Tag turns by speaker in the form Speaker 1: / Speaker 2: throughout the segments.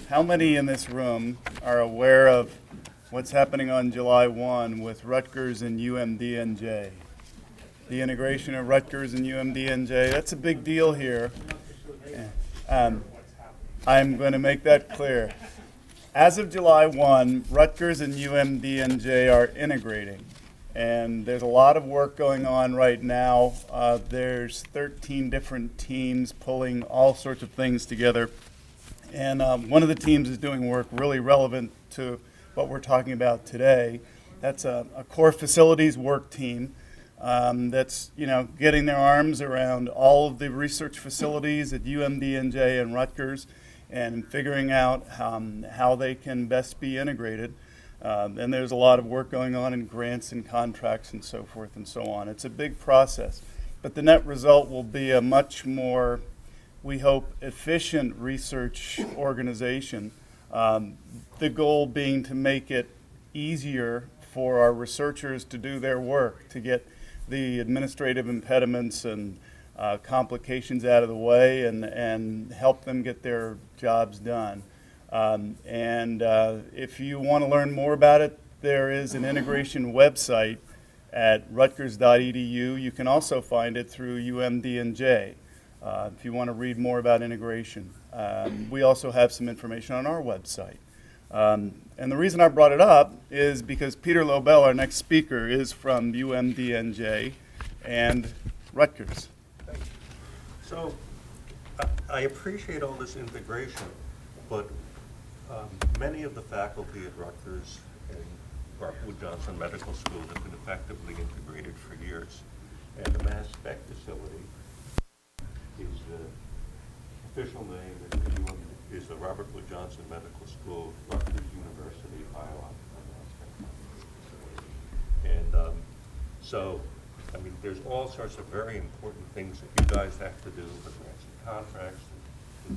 Speaker 1: How many in this room are aware of what's happening on July 1 with Rutgers and UMDNJ? The integration of Rutgers and UMDNJ, that's a big deal here. I'm going to make that clear. As of July 1, Rutgers and UMDNJ are integrating. And there's a lot of work going on right now. There's 13 different teams pulling all sorts of things together. And one of the teams is doing work really relevant to what we're talking about today. That's a core facilities work team that's getting their arms around all of the research facilities at UMDNJ and Rutgers and figuring out how they can best be integrated. And there's a lot of work going on in grants and contracts and so forth and so on. It's a big process, but the net result will be a much more, we hope, efficient research organization. The goal being to make it easier for our researchers to do their work, to get the administrative impediments and complications out of the way and help them get their jobs done. If you want to learn more about it, there is an integration website at rutgers.edu. You can also find it through UMDNJ if you want to read more about integration. We also have some information on our website. And the reason I brought it up is because Peter Lobel, our next speaker, is from UMDNJ and Rutgers.
Speaker 2: Thank you. So I appreciate all this integration, but many of the faculty at Rutgers and Robert-Wood Johnson Medical School have been effectively integrated for years. And the mass spec facility is the official name is the Robert-Wood Johnson Medical School, Rutgers University Biological Mass Spectrometry Facility. And so, I mean, there's all sorts of very important things that you guys have to do with grants and contracts to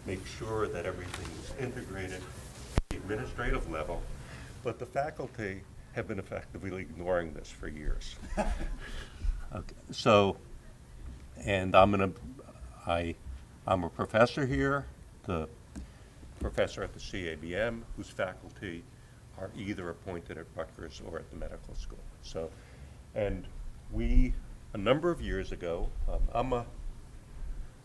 Speaker 2: make sure that everything is integrated at the administrative level, but the faculty have been effectively ignoring this for years. Okay, so, and I'm a professor here, the professor at the CABM, whose faculty are either appointed at Rutgers or at the medical school. So, and we, a number of years ago, I'm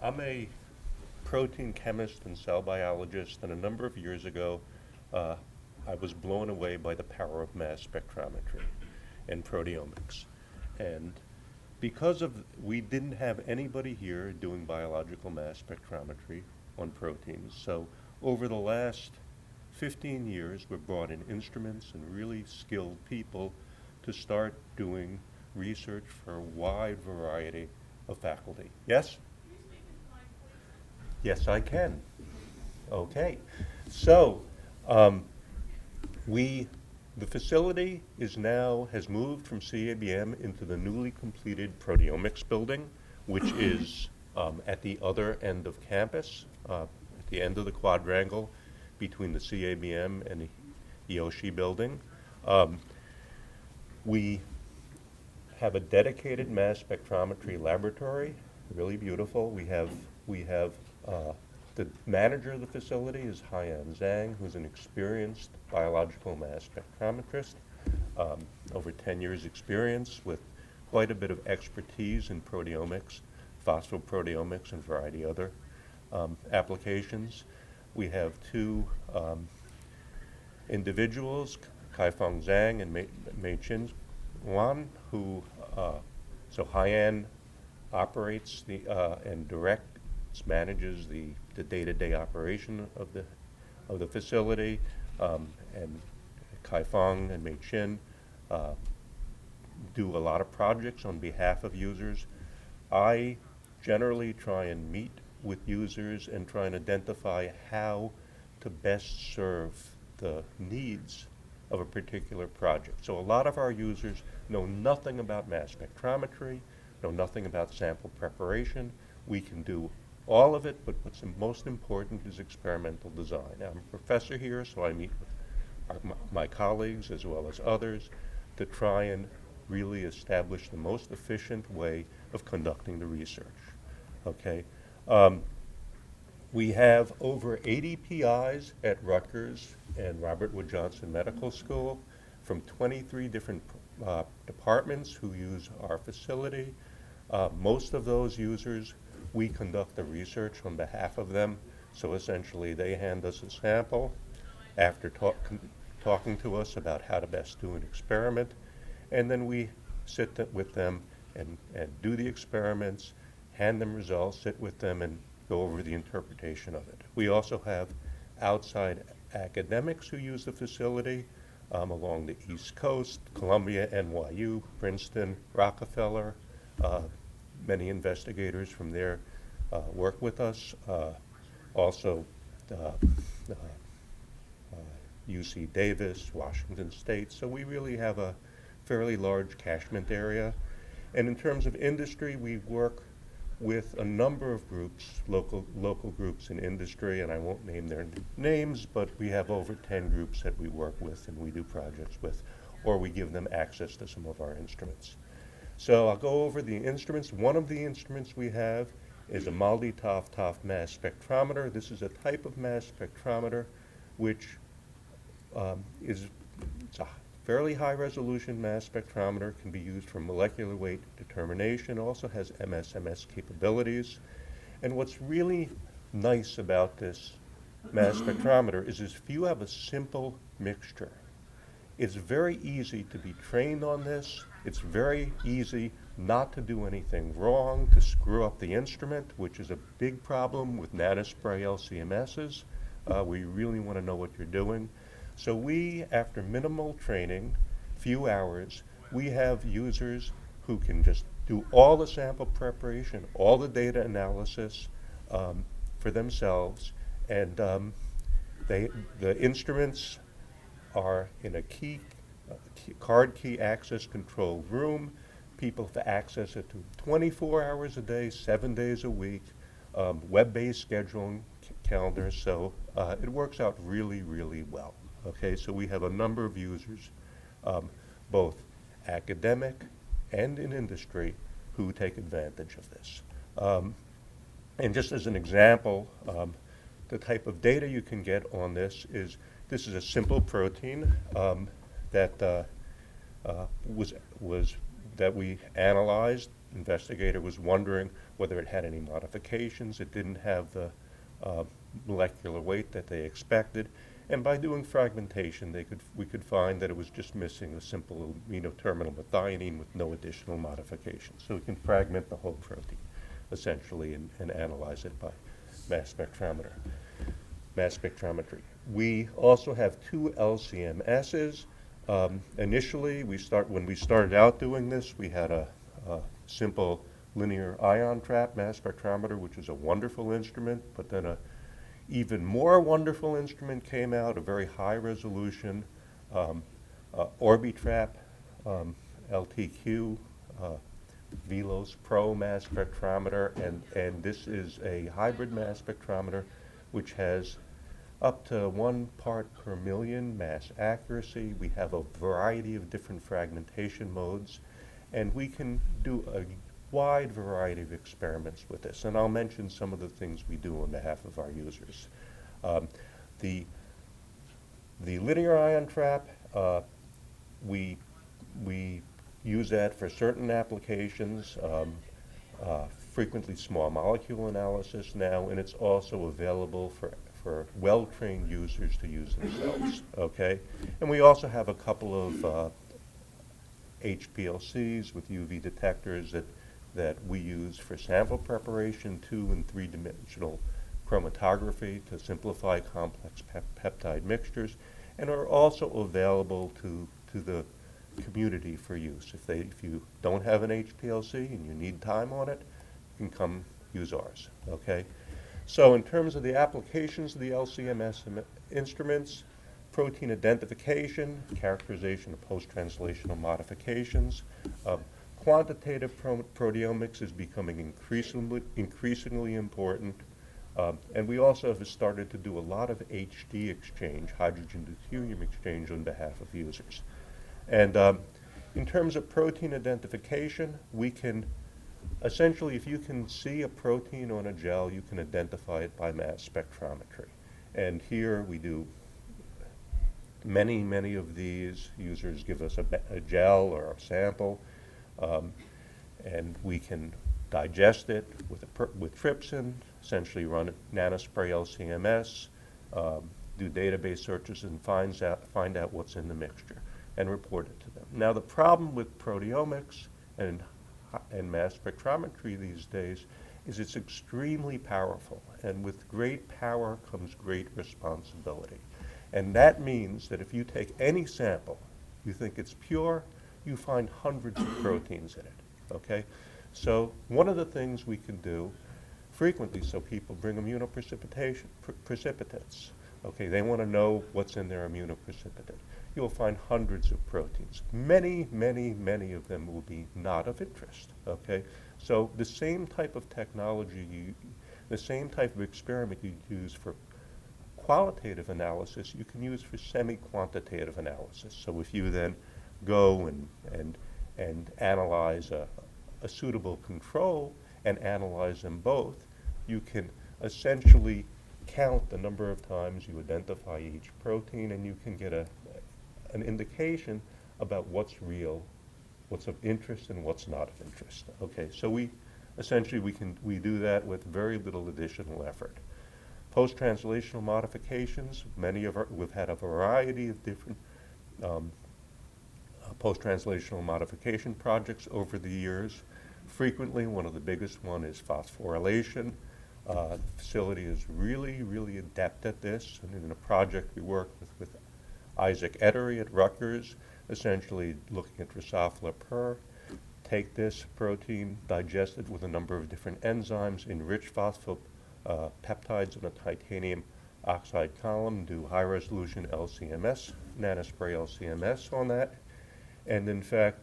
Speaker 2: a protein chemist and cell biologist, and a number of years ago, I was blown away by the power of mass spectrometry and proteomics. And because we didn't have anybody here doing biological mass spectrometry on proteins, so over the last 15 years, we've brought in instruments and really skilled people to start doing research for a wide variety of faculty. Yes? Yes, I can. Okay. So, the facility has moved from CABM into the newly completed proteomics building, which is at the other end of campus, at the end of the quadrangle between the CABM and the Yoshi building. We have a dedicated mass spectrometry laboratory, really beautiful. We have the manager of the facility is Haiyan Zhang, who's an experienced biological mass spectrometrist, over 10 years experience with quite a bit of expertise in proteomics, phosphoproteomics, and a variety of other applications. We have two individuals, Kaifeng Zhang and Mei-Chin Wan, who, so Haiyan operates and manages the day-to-day operation of the facility, and Kaifeng and Mei-Chin do a lot of projects on behalf of users. I generally try and meet with users and try and identify how to best serve the needs of a particular project. So a lot of our users know nothing about mass spectrometry, know nothing about sample preparation. We can do all of it, but what's most important is experimental design. I'm a professor here, so I meet with my colleagues as well as others to try and really establish the most efficient way of conducting the research. Okay. We have over 80 PIs at Rutgers and Robert Wood Johnson Medical School from 23 different departments who use our facility. Most of those users, we conduct the research on behalf of them. So essentially, they hand us a sample after talking to us about how to best do an experiment. And then we sit with them and do the experiments, hand them results, sit with them, and go over the interpretation of it. We also have outside academics who use the facility along the East Coast, Columbia, NYU, Princeton, Rockefeller. Many investigators from there work with us. Also, UC Davis, Washington State. So we really have a fairly large catchment area. And in terms of industry, we work with a number of groups, local groups in industry, and I won't name their names, but we have over 10 groups that we work with and we do projects with, or we give them access to some of our instruments. So I'll go over the instruments. One of the instruments we have is a MALDI-TOF mass spectrometer. This is a type of mass spectrometer which it's a fairly high resolution mass spectrometer, can be used for molecular weight determination, also has MSMS capabilities. And what's really nice about this mass spectrometer is if you have a simple mixture, it's very easy to be trained on this. It's very easy not to do anything wrong, to screw up the instrument, which is a big problem with nanospray LCMSs. We really want to know what you're doing. So we, after minimal training, few hours, we have users who can just do all the sample preparation, all the data analysis for themselves, and the instruments are in a card key access controlled room. People have access it to 24 hours a day, 7 days a week, web-based scheduling calendar, so it works out really, really well. Okay, so we have a number of users, both academic and in industry, who take advantage of this. And just as an example, the type of data you can get on this is a simple protein that we analyzed. Investigator was wondering whether it had any modifications. It didn't have the molecular weight that they expected. And by doing fragmentation, we could find that it was just missing a simple amino terminal methionine with no additional modifications. So we can fragment the whole protein, essentially, and analyze it by mass spectrometry. We also have 2 LCMSs. Initially, when we started out doing this, we had a simple linear ion trap mass spectrometer, which is a wonderful instrument, but then a even more wonderful instrument came out, a very high resolution Orbitrap LTQ Velos Pro mass spectrometer, and this is a hybrid mass spectrometer which has up to 1 part per million mass accuracy. We have a variety of different fragmentation modes, and we can do a wide variety of experiments with this, and I'll mention some of the things we do on behalf of our users. The linear ion trap, we use that for certain applications, frequently small molecule analysis now, and it's also available for well-trained users to use themselves, okay? And we also have a couple of HPLCs with UV detectors that we use for sample preparation, 2- and 3-dimensional chromatography to simplify complex peptide mixtures, and are also available to the community for use. If you don't have an HPLC and you need time on it, you can come use ours, okay? So in terms of the applications of the LCMS instruments, protein identification, characterization of post-translational modifications, quantitative proteomics is becoming increasingly important, and we also have started to do a lot of HD exchange, hydrogen to helium exchange, on behalf of users. And in terms of protein identification, we can essentially, if you can see a protein on a gel, you can identify it by mass spectrometry. And here we do many of these. Users give us a gel or a sample, and we can digest it with trypsin, essentially run nanospray LCMS, do database searches, and find out what's in the mixture and report it to them. Now, the problem with proteomics and mass spectrometry these days is it's extremely powerful, and with great power comes great responsibility. And that means that if you take any sample, you think it's pure, you find hundreds of proteins in it, okay? So one of the things we can do frequently, so people bring precipitates, okay? They want to know what's in their immunoprecipitate. You'll find hundreds of proteins. Many of them will be not of interest, okay? So the same type of technology, the same type of experiment you use for qualitative analysis, you can use for semi-quantitative analysis. So if you then go and analyze a suitable control and analyze them both, you can essentially count the number of times you identify each protein, and you can get an indication about what's real, what's of interest, and what's not of interest. Okay, so we do that with very little additional effort. Post-translational modifications, we've had a variety of different post-translational modification projects over the years. Frequently, one of the biggest one is phosphorylation. The facility is really adept at this, and in a project we work with Isaac Ettery at Rutgers, essentially looking at Drosophila purr, take this protein, digest it with a number of different enzymes, enrich phospholipopeptides in a titanium oxide column, do high-resolution LCMS, nanospray LCMS on that, and in fact,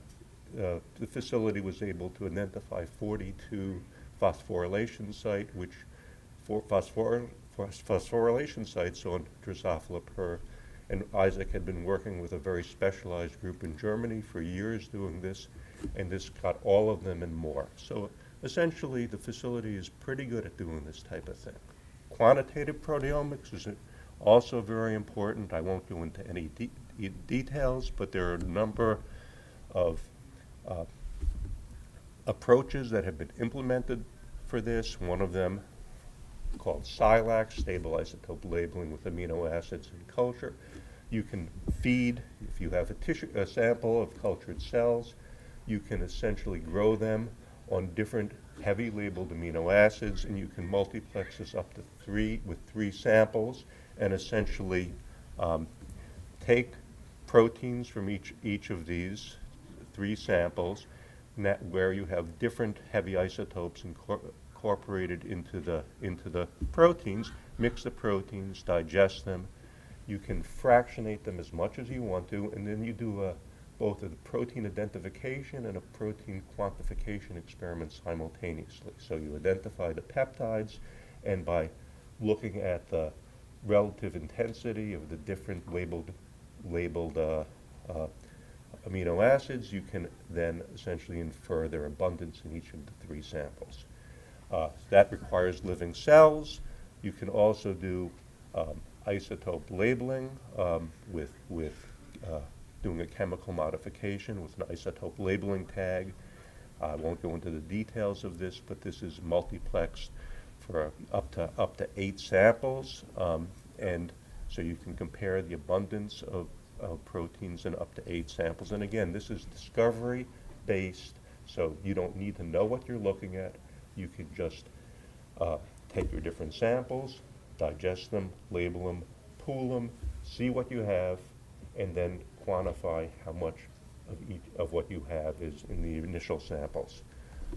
Speaker 2: the facility was able to identify 42 phosphorylation phosphorylation sites on Drosophila purr. And Isaac had been working with a very specialized group in Germany for years doing this, and this got all of them and more. So essentially, the facility is pretty good at doing this type of thing. Quantitative proteomics is also very important. I won't go into any details, but there are a number of approaches that have been implemented for this. One of them called SILAC, stable isotope labeling with amino acids in culture. You can feed, if you have a sample of cultured cells, you can essentially grow them on different heavy labeled amino acids, and you can multiplex this up to with three samples, and essentially take proteins from each of these three samples where you have different heavy isotopes incorporated into the proteins, mix the proteins, digest them. You can fractionate them as much as you want to, and then you do both a protein identification and a protein quantification experiment simultaneously. So you identify the peptides, and by looking at the relative intensity of the different labeled amino acids, you can then essentially infer their abundance in each of the three samples. That requires living cells. You can also do isotope labeling with doing a chemical modification with an isotope labeling tag. I won't go into the details of this, but this is multiplexed for up to 8 samples, and so you can compare the abundance of proteins in up to 8 samples. And again, this is discovery based, so you don't need to know what you're looking at. You could just take your different samples, digest them, label them, pool them, see what you have, and then quantify how much of each of what you have is in the initial samples.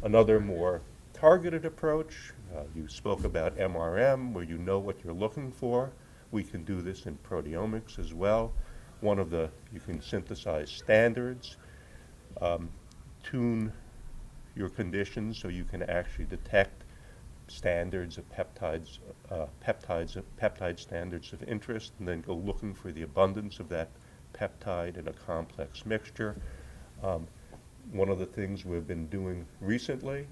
Speaker 2: Another more targeted approach, you spoke about MRM, where you know what you're looking for. We can do this in proteomics as well. You can synthesize standards, tune your conditions so you can actually detect standards of peptide standards of interest, and then go looking for the abundance of that peptide in a complex mixture. One of the things we've been doing recently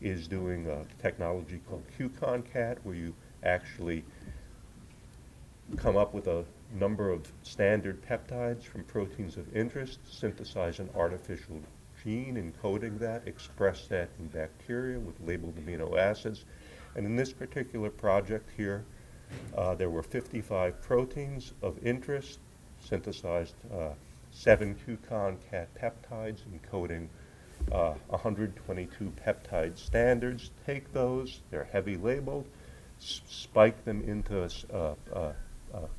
Speaker 2: is doing a technology called QConcat, where you actually come up with a number of standard peptides from proteins of interest, synthesize an artificial gene, encoding that, express that in bacteria with labeled amino acids. And in this particular project here, there were 55 proteins of interest, synthesized 7 QConcat peptides encoding 122 peptide standards. Take those, they're heavy labeled, spike them into a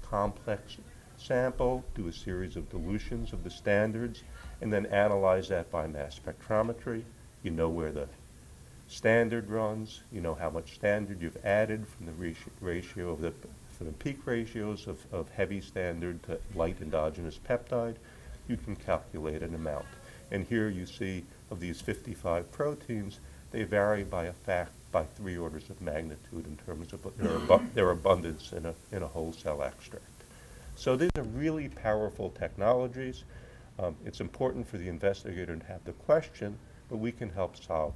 Speaker 2: complex sample, do a series of dilutions of the standards, and then analyze that by mass spectrometry. You know where the standard runs, you know how much standard you've added from the ratio of from the peak ratios of heavy standard to light endogenous peptide. You can calculate an amount. And here you see of these 55 proteins, they vary by 3 orders of magnitude in terms of their abundance in a whole cell extract. So these are really powerful technologies. It's important for the investigator to have the question, but we can help solve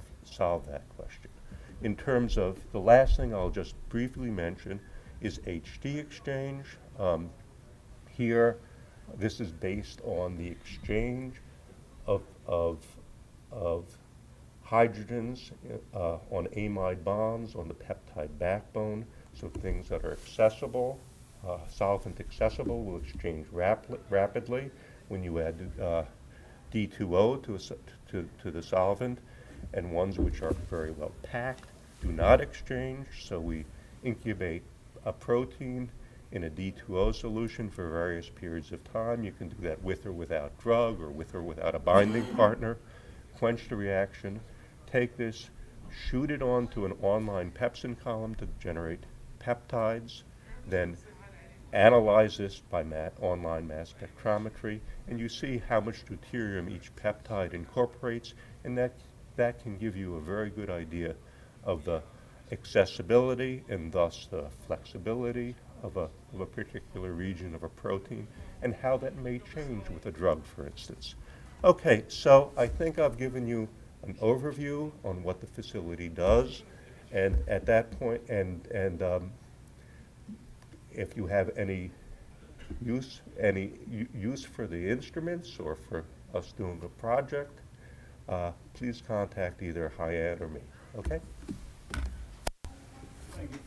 Speaker 2: that question. In terms of the last thing I'll just briefly mention is HD exchange. Here, this is based on the exchange of hydrogens on amide bonds on the peptide backbone. So things that are accessible, solvent accessible, will exchange rapidly when you add D2O to the solvent, and ones which are very well packed do not exchange. So we incubate a protein in a D2O solution for various periods of time. You can do that with or without drug, or with or without a binding partner. Quench the reaction, take this, shoot it onto an online pepsin column to generate peptides, then analyze this by online mass spectrometry, and you see how much deuterium each peptide incorporates, and that can give you a very good idea of the accessibility and thus the flexibility of a particular region of a protein, and how that may change with a drug, for instance. Okay, so I think I've given you an overview on what the facility does, and at that point, if you have any use for the instruments or for us doing a project, please contact either Hyatt or me. Okay?
Speaker 1: Thank you.